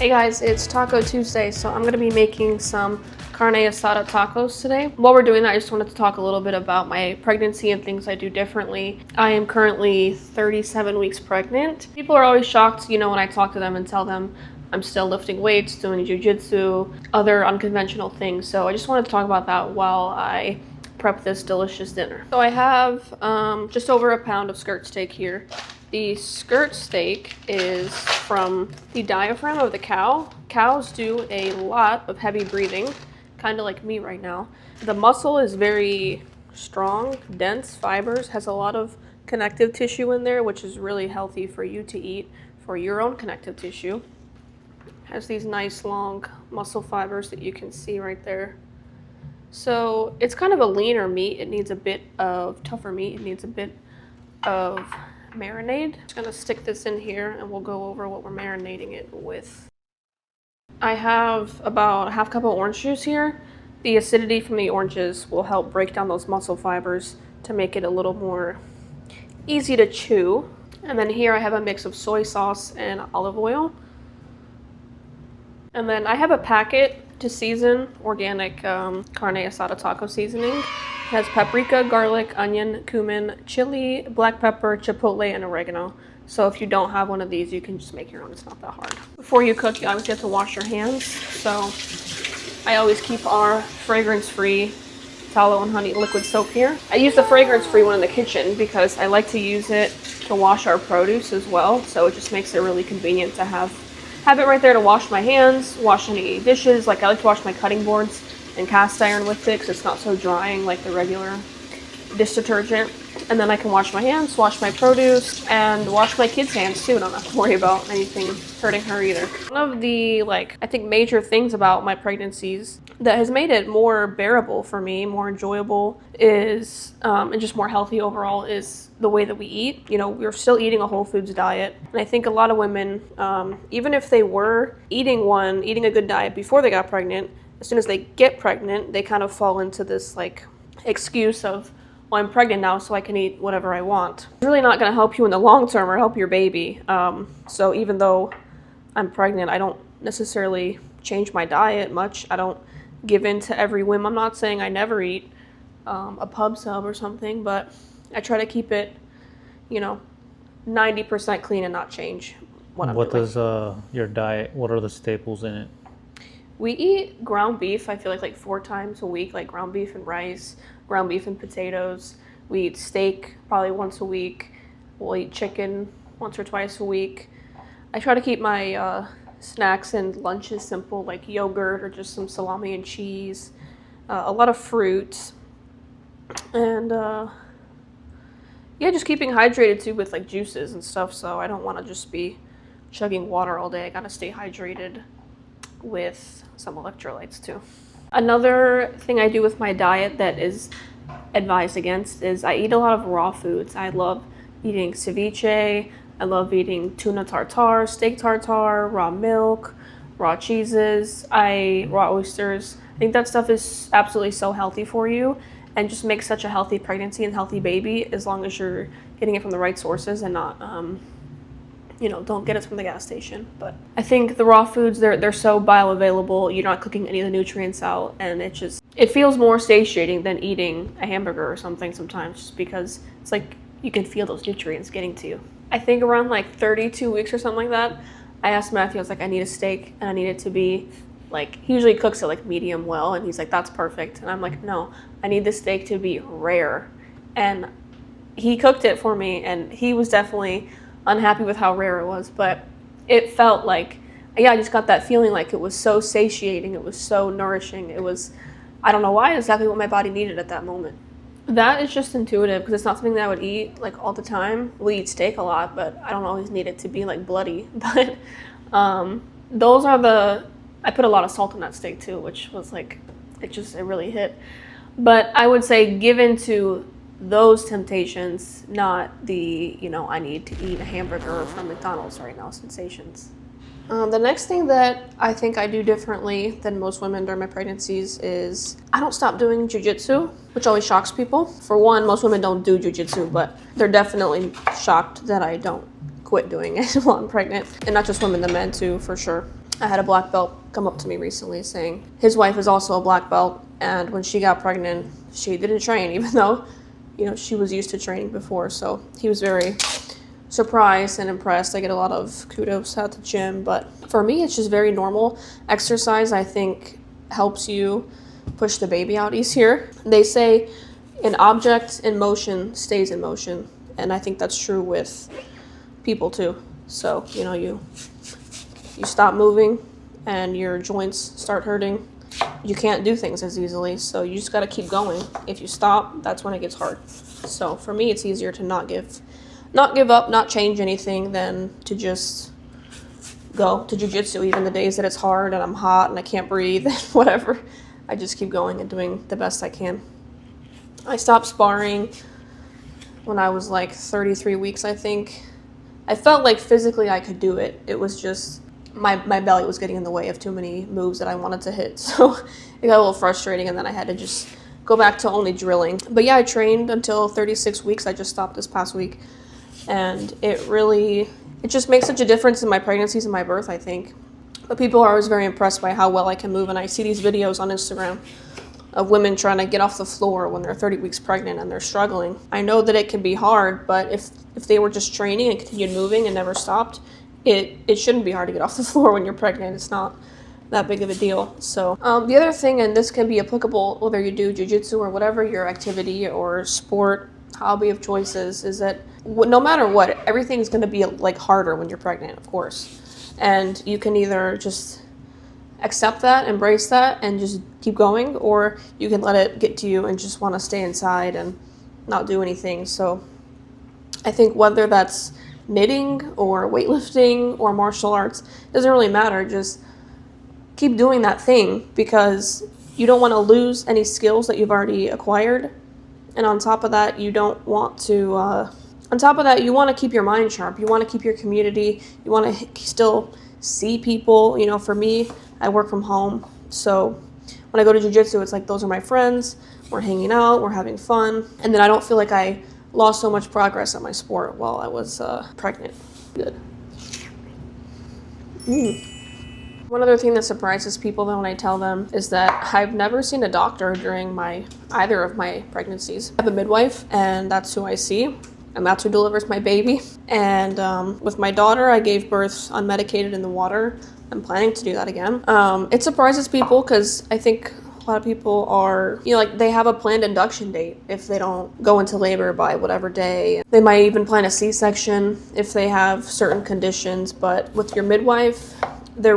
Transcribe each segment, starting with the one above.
Hey guys, it's Taco Tuesday, so I'm going to be making some carne asada tacos today. While we're doing that, I just wanted to talk a little bit about my pregnancy and things I do differently. I am currently 37 weeks pregnant. People are always shocked, when I talk to them and tell them I'm still lifting weights, doing jiu-jitsu, other unconventional things. So I just wanted to talk about that while I prep this delicious dinner. So I have just over a pound of skirt steak here. The skirt steak is from the diaphragm of the cow. Cows do a lot of heavy breathing, kind of like me right now. The muscle is very strong, dense fibers, has a lot of connective tissue in there, which is really healthy for you to eat for your own connective tissue. Has these nice long muscle fibers that you can see right there. So it's kind of a leaner meat. It needs a bit of tougher meat. It needs a bit of marinade. I'm just gonna stick this in here and we'll go over what we're marinating it with. I have about a half cup of orange juice here. The acidity from the oranges will help break down those muscle fibers to make it a little more easy to chew. And then here I have a mix of soy sauce and olive oil. And then I have a packet to season organic carne asada taco seasoning. It has paprika, garlic, onion, cumin, chili, black pepper, chipotle, and oregano. So if you don't have one of these, you can just make your own. It's not that hard. Before you cook, you obviously have to wash your hands. So I always keep our fragrance-free tallow and honey liquid soap here. I use the fragrance-free one in the kitchen because I like to use it to wash our produce as well. So it just makes it really convenient to have it right there to wash my hands, wash any dishes. Like I like to wash my cutting boards and cast iron with it because it's not so drying like the regular dish detergent. And then I can wash my hands, wash my produce, and wash my kids' hands too. I don't have to worry about anything hurting her either. One of the, I think major things about my pregnancies that has made it more bearable for me, more enjoyable is, and just more healthy overall, is the way that we eat. We're still eating a whole foods diet. And I think a lot of women, even if they were eating a good diet before they got pregnant, as soon as they get pregnant, they kind of fall into this excuse of, well, I'm pregnant now, so I can eat whatever I want. It's really not going to help you in the long term or help your baby. So even though I'm pregnant, I don't necessarily change my diet much. I don't give in to every whim. I'm not saying I never eat a pub sub or something, but I try to keep it, 90% clean and not change what I'm doing. What does your diet, what are the staples in it? We eat ground beef, I feel like 4 times a week, like ground beef and rice, ground beef and potatoes. We eat steak probably once a week. We'll eat chicken once or twice a week. I try to keep my snacks and lunches simple, like yogurt or just some salami and cheese, a lot of fruit, and just keeping hydrated too with juices and stuff. So I don't want to just be chugging water all day. I gotta stay hydrated with some electrolytes too. Another thing I do with my diet that is advised against is I eat a lot of raw foods. I love eating ceviche. I love eating tuna tartare, steak tartare, raw milk, raw cheeses, raw oysters. I think that stuff is absolutely so healthy for you and just makes such a healthy pregnancy and healthy baby as long as you're getting it from the right sources and not don't get it from the gas station. But I think the raw foods, they're so bioavailable. You're not cooking any of the nutrients out, and it feels more satiating than eating a hamburger or something sometimes, just because it's like you can feel those nutrients getting to you. I think around 32 weeks or something like that, I asked Matthew, I was like, I need a steak, and I need it to be he usually cooks it medium well, and he's like, that's perfect. And I'm like, no, I need the steak to be rare. And he cooked it for me, and he was definitely unhappy with how rare it was, but it felt I just got that feeling it was so satiating, it was so nourishing. I don't know why, exactly what my body needed at that moment. That is just intuitive because it's not something that I would eat all the time. We eat steak a lot, but I don't always need it to be bloody. But those are I put a lot of salt on that steak too, which was it really hit. But I would say give in to those temptations, not the, I need to eat a hamburger from McDonald's right now sensations. The next thing that I think I do differently than most women during my pregnancies is I don't stop doing jiu-jitsu, which always shocks people. For one, most women don't do jiu-jitsu, but they're definitely shocked that I don't quit doing it while I'm pregnant. And not just women, the men too, for sure. I had a black belt come up to me recently saying his wife is also a black belt, and when she got pregnant, she didn't train, even though, she was used to training before. So he was very surprised and impressed. I get a lot of kudos at the gym, but for me, it's just very normal. Exercise, I think, helps you push the baby out easier. They say an object in motion stays in motion, and I think that's true with people too. So, you stop moving and your joints start hurting. You can't do things as easily, so you just got to keep going. If you stop, that's when it gets hard. So for me, it's easier to not give up, not change anything, than to just go to jiu-jitsu even the days that it's hard and I'm hot and I can't breathe and whatever. I just keep going and doing the best I can. I stopped sparring when I was like 33 weeks, I think. I felt like physically I could do it. It was just my belly was getting in the way of too many moves that I wanted to hit. So it got a little frustrating, and then I had to just go back to only drilling. But yeah, I trained until 36 weeks. I just stopped this past week. And it just makes such a difference in my pregnancies and my birth, I think. But people are always very impressed by how well I can move, and I see these videos on Instagram of women trying to get off the floor when they're 30 weeks pregnant and they're struggling. I know that it can be hard, but if they were just training and continued moving and never stopped, it shouldn't be hard to get off the floor when you're pregnant. It's not that big of a deal. So the other thing, and this can be applicable whether you do jiu-jitsu or whatever your activity or sport, hobby of choices, is that no matter what, everything's going to be like harder when you're pregnant, of course. And you can either just accept that, embrace that, and just keep going, or you can let it get to you and just want to stay inside and not do anything. So I think whether that's knitting or weightlifting or martial arts, it doesn't really matter. Just keep doing that thing, because you don't want to lose any skills that you've already acquired. And on top of that, you don't want to, you want to keep your mind sharp. You want to keep your community. You want to still see people. For me, I work from home. So when I go to jiu-jitsu, it's like those are my friends. We're hanging out. We're having fun. And then I don't feel like I lost so much progress at my sport while I was pregnant. Good. One other thing that surprises people though when I tell them is that I've never seen a doctor during either of my pregnancies. I have a midwife, and that's who I see, and that's who delivers my baby. And with my daughter, I gave birth unmedicated in the water. I'm planning to do that again. It surprises people because I think a lot of people are, they have a planned induction date if they don't go into labor by whatever day. They might even plan a C-section if they have certain conditions. But with your midwife, they're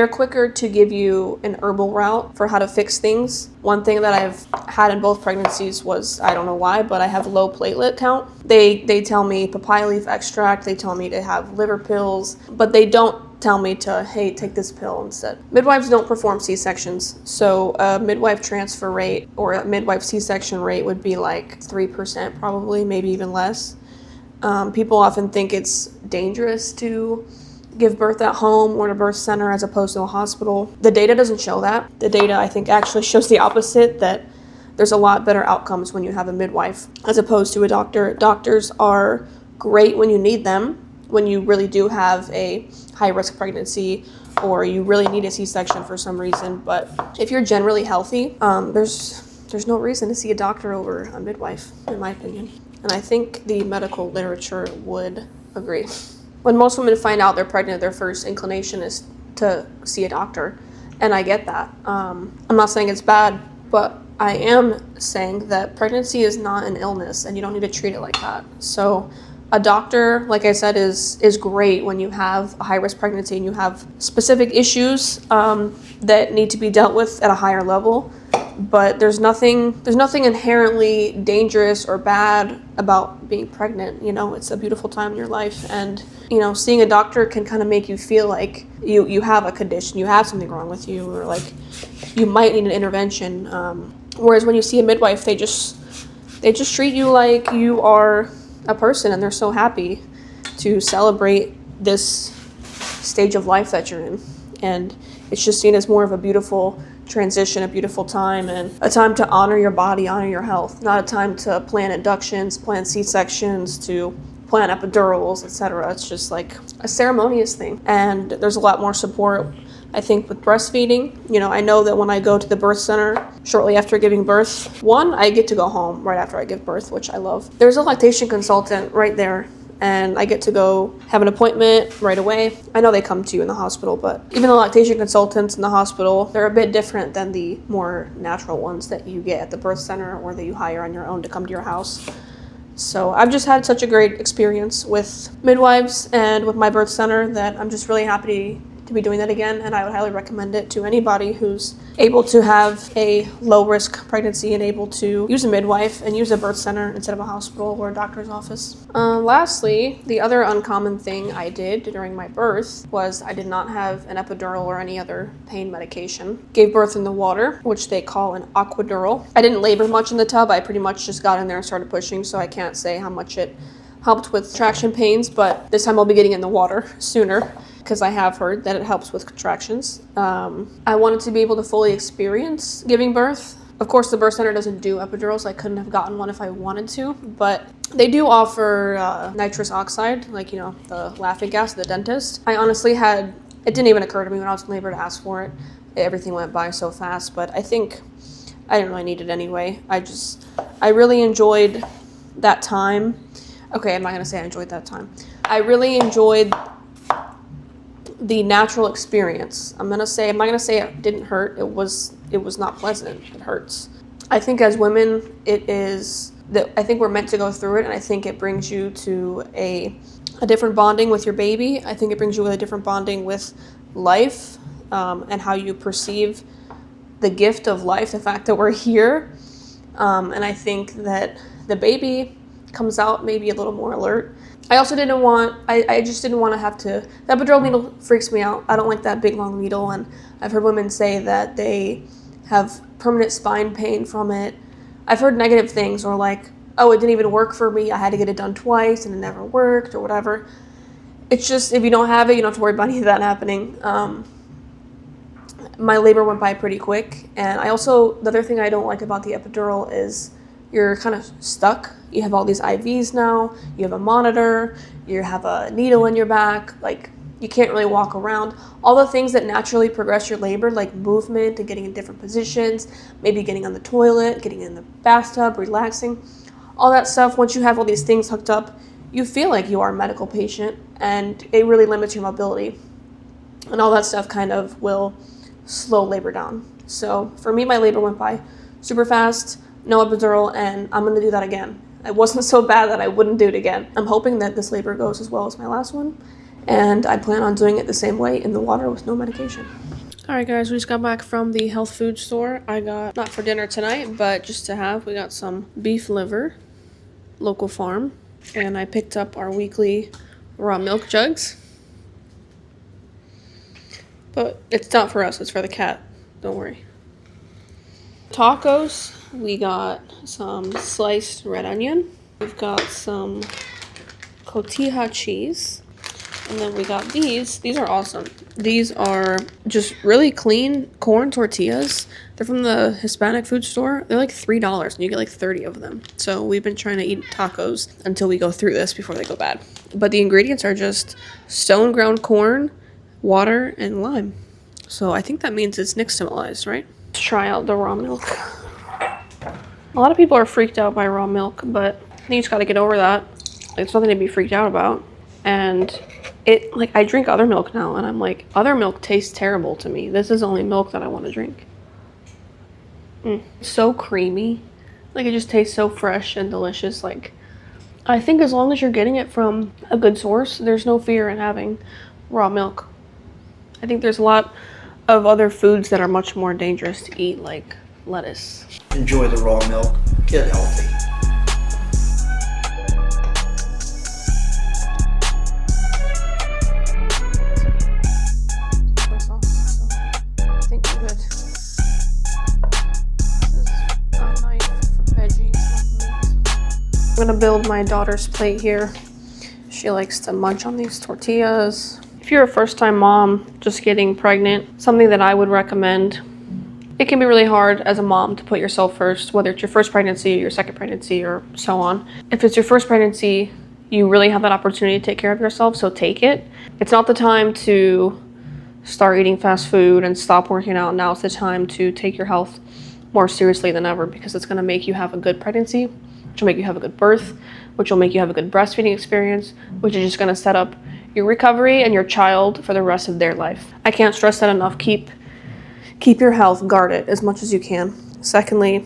quicker to give you an herbal route for how to fix things. One thing that I've had in both pregnancies was, I don't know why, but I have low platelet count. They tell me papaya leaf extract, they tell me to have liver pills, but they don't tell me to, hey, take this pill instead. Midwives don't perform C-sections, so a midwife transfer rate or a midwife C-section rate would be like 3% probably, maybe even less. People often think it's dangerous to give birth at home or in a birth center as opposed to a hospital. The data doesn't show that. The data, I think, actually shows the opposite, that there's a lot better outcomes when you have a midwife as opposed to a doctor. Doctors are great when you need them, when you really do have a high-risk pregnancy or you really need a C-section for some reason. But if you're generally healthy, there's no reason to see a doctor over a midwife, in my opinion. And I think the medical literature would agree. When most women find out they're pregnant, their first inclination is to see a doctor. And I get that. I'm not saying it's bad, but I am saying that pregnancy is not an illness and you don't need to treat it like that. So a doctor, like I said, is great when you have a high-risk pregnancy and you have specific issues that need to be dealt with at a higher level. But there's nothing inherently dangerous or bad about being pregnant. It's a beautiful time in your life, and seeing a doctor can kind of make you feel like you have a condition, you have something wrong with you, or like you might need an intervention. Whereas when you see a midwife, they just treat you like you are a person, and they're so happy to celebrate this stage of life that you're in, and it's just seen as more of a beautiful transition, a beautiful time, and a time to honor your body, honor your health, not a time to plan inductions, plan C-sections, to plan epidurals, etc. It's just like a ceremonious thing. And there's a lot more support, I think, with breastfeeding. You know, I know that when I go to the birth center shortly after giving birth, one, I get to go home right after I give birth, which I love. There's a lactation consultant right there, and I get to go have an appointment right away. I know they come to you in the hospital, but even the lactation consultants in the hospital, they're a bit different than the more natural ones that you get at the birth center or that you hire on your own to come to your house. So I've just had such a great experience with midwives and with my birth center that I'm just really happy to be doing that again, and I would highly recommend it to anybody who's able to have a low-risk pregnancy and able to use a midwife and use a birth center instead of a hospital or a doctor's office. Lastly, the other uncommon thing I did during my birth was I did not have an epidural or any other pain medication. Gave birth in the water, which they call an aquadural. I didn't labor much in the tub. I pretty much just got in there and started pushing, so I can't say how much it helped with contraction pains, but this time I'll be getting in the water sooner, because I have heard that it helps with contractions. I wanted to be able to fully experience giving birth. Of course, the birth center doesn't do epidurals. I couldn't have gotten one if I wanted to, but they do offer nitrous oxide, like, you know, the laughing gas, the dentist. I honestly it didn't even occur to me when I was in labor to ask for it. Everything went by so fast, but I think I didn't really need it anyway. I really enjoyed that time. Okay, I'm not gonna say I enjoyed that time. I really enjoyed the natural experience. I'm not gonna say it didn't hurt. It was not pleasant. It hurts. I think as women, I think we're meant to go through it, and I think it brings you to a different bonding with your baby. I think it brings you a different bonding with life, and how you perceive the gift of life, the fact that we're here. And I think that the baby comes out maybe a little more alert. I also I just didn't want to have to, the epidural needle freaks me out. I don't like that big long needle, and I've heard women say that they have permanent spine pain from it. I've heard negative things, or like, oh, it didn't even work for me. I had to get it done twice and it never worked, or whatever. It's just, if you don't have it, you don't have to worry about any of that happening. My labor went by pretty quick, and the other thing I don't like about the epidural is you're kind of stuck. You have all these IVs now, you have a monitor, you have a needle in your back, like you can't really walk around. All the things that naturally progress your labor, like movement and getting in different positions, maybe getting on the toilet, getting in the bathtub, relaxing, all that stuff, once you have all these things hooked up, you feel like you are a medical patient, and it really limits your mobility. And all that stuff kind of will slow labor down. So for me, my labor went by super fast, no epidural, and I'm gonna do that again. It wasn't so bad that I wouldn't do it again. I'm hoping that this labor goes as well as my last one, and I plan on doing it the same way in the water with no medication. All right, guys, we just got back from the health food store. I got, not for dinner tonight, but just to have, we got some beef liver, local farm, and I picked up our weekly raw milk jugs. But it's not for us, it's for the cat. Don't worry. Tacos, we got some sliced red onion. We've got some cotija cheese. And then we got these. These are awesome. These are just really clean corn tortillas. They're from the Hispanic food store. They're like $3 and you get like 30 of them. So we've been trying to eat tacos until we go through this before they go bad. But the ingredients are just stone ground corn, water, and lime. So I think that means it's nixtamalized, right? Let's try out the raw milk. A lot of people are freaked out by raw milk, but I think you just gotta get over that. It's nothing to be freaked out about. And I drink other milk now, and I'm like, other milk tastes terrible to me. This is the only milk that I want to drink. So creamy. Like, it just tastes so fresh and delicious. Like, I think as long as you're getting it from a good source, there's no fear in having raw milk. I think there's a lot of other foods that are much more dangerous to eat, like lettuce. Enjoy the raw milk. Get healthy. I think we're good. This is a knife for veggies, not meat. I'm gonna build my daughter's plate here. She likes to munch on these tortillas. If you're a first-time mom just getting pregnant, something that I would recommend, it can be really hard as a mom to put yourself first, whether it's your first pregnancy or your second pregnancy or so on. If it's your first pregnancy, You really have that opportunity to take care of yourself, so take it. It's not the time to start eating fast food and stop working out. Now it's the time to take your health more seriously than ever, because it's going to make you have a good pregnancy, which will make you have a good birth, which will make you have a good breastfeeding experience, which is just going to set up your recovery and your child for the rest of their life. I can't stress that enough. Keep your health, guard it as much as you can. Secondly,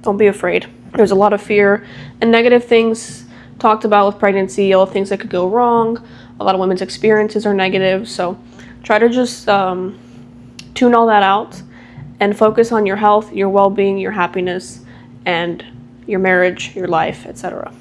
don't be afraid. There's a lot of fear and negative things talked about with pregnancy, all the things that could go wrong. A lot of women's experiences are negative, so try to just tune all that out and focus on your health, your well-being, your happiness, and your marriage, your life, etc.